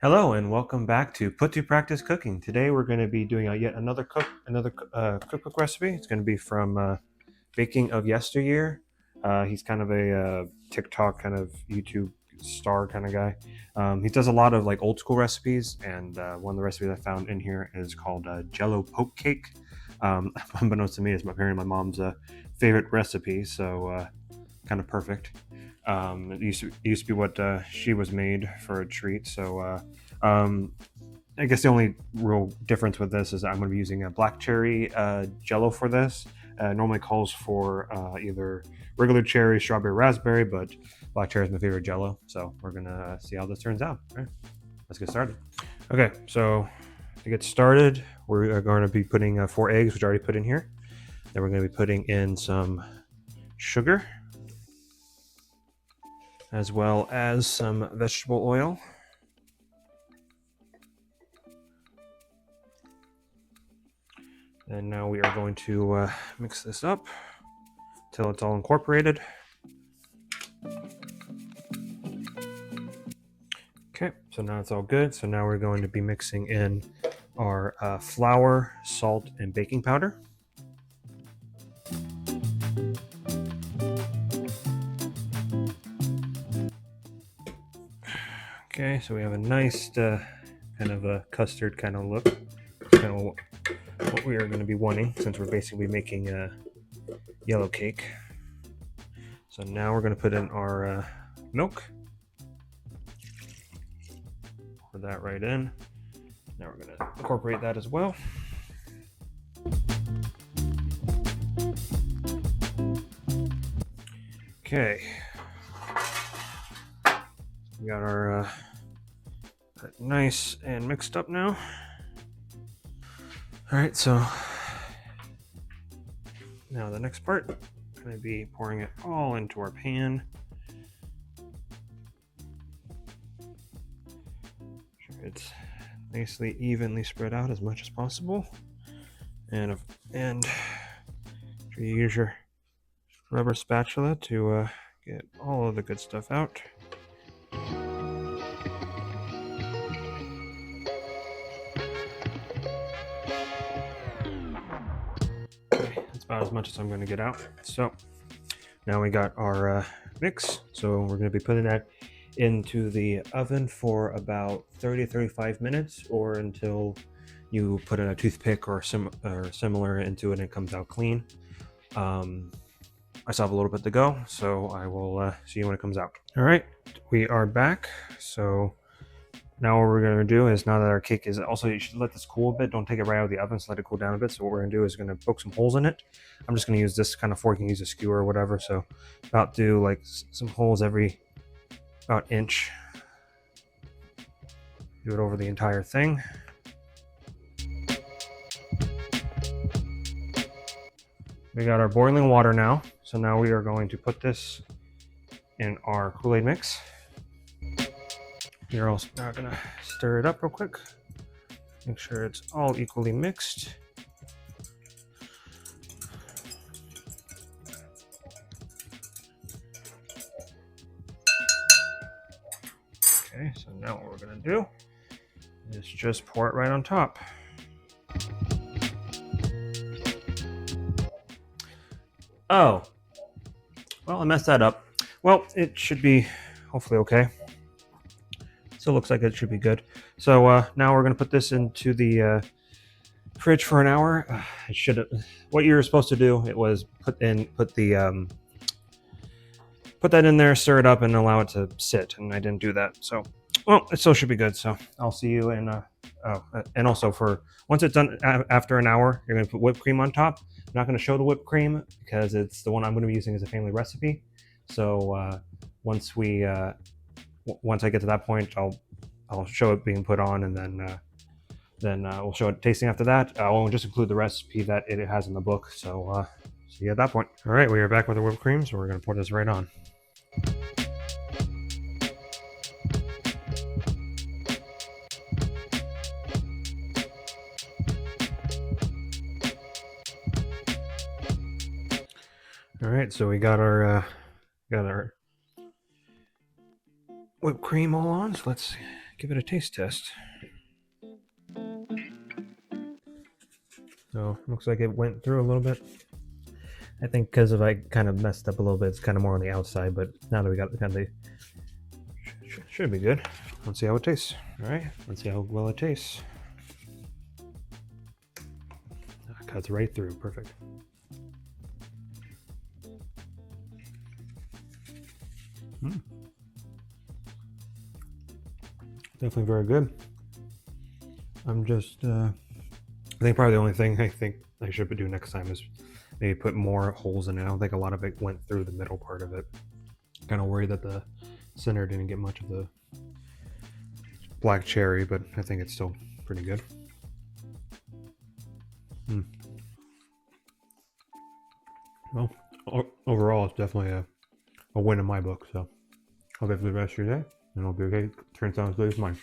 Hello and welcome back to Put to Practice Cooking. Today we're going to be doing yet another cookbook recipe. It's going to be from Baking of Yesteryear. He's kind of a TikTok kind of YouTube star kind of guy. He does a lot of like old school recipes, and one of the recipes I found in here is called Jell-O poke cake. Unbeknownst to me, it's apparently my mom's favorite recipe, so kind of perfect. It used to be what she was made for a treat. So I guess the only real difference with this is I'm going to be using a black cherry Jell-O for this. Normally calls for either regular cherry, strawberry, raspberry, but black cherry is my favorite Jell-O. So we're gonna see how this turns out. All right, let's get started. Okay, so to get started, we're going to be putting 4 eggs, which I already put in here. Then we're going to be putting in some sugar, as well as some vegetable oil. And now we are going to mix this up till it's all incorporated. Okay, so now it's all good. So now we're going to be mixing in our flour, salt, and baking powder. Okay, so we have a nice kind of a custard kind of look. Kind of what we are going to be wanting, since we're basically making a yellow cake. So now we're going to put in our milk. Pour that right in. Now we're going to incorporate that as well. Okay. We got our nice and mixed up now. All right, so now the next part, I'm going to be pouring it all into our pan. Sure it's nicely evenly spread out as much as possible, and try to use your rubber spatula to get all of the good stuff out. About as much as I'm going to get out. So now we got our mix, so we're going to be putting that into the oven for about 30 to 35 minutes, or until you put in a toothpick or similar into it and it comes out clean. I still have a little bit to go, so I will see you when it comes out. All right, we are back. So now what we're going to do is, now that our cake is, also you should let this cool a bit. Don't take it right out of the oven, so let it cool down a bit. So what we're going to do is going to poke some holes in it. I'm just going to use this kind of fork. You can use a skewer or whatever. So about do like some holes every about inch. Do it over the entire thing. We got our boiling water now. So now we are going to put this in our Kool-Aid mix. You're also now going to stir it up real quick. Make sure it's all equally mixed. Okay, so now what we're going to do is just pour it right on top. Oh, well, I messed that up. Well, it should be hopefully okay. Still looks like it should be good. So now we're going to put this into the fridge for an hour. I should have. What you were supposed to do, it was put that in there, stir it up, and allow it to sit. And I didn't do that. So, well, it still should be good. So I'll see you in. And also for once it's done after an hour, you're going to put whipped cream on top. I'm not going to show the whipped cream because it's the one I'm going to be using as a family recipe. So once I get to that point, I'll show it being put on, and then we'll show it tasting after that. I won't just include the recipe that it has in the book. So see you at that point. All right, we are back with the whipped cream, so we're going to pour this right on. All right, so we got our whipped cream all on. So let's give it a taste test. So looks like it went through a little bit. I think because I kind of messed up a little bit, it's kind of more on the outside, but now that we got kind of should be good. Let's see how it tastes. All right, let's see how well it tastes. It cuts right through, perfect. Definitely very good. I'm just, I think probably the only thing I think I should do next time is maybe put more holes in it. I don't think a lot of it went through the middle part of it. Kind of worried that the center didn't get much of the black cherry, but I think it's still pretty good. Well, overall, it's definitely a win in my book. So I'll get through the rest of your day, and I'll be okay. Turns out as good as mine.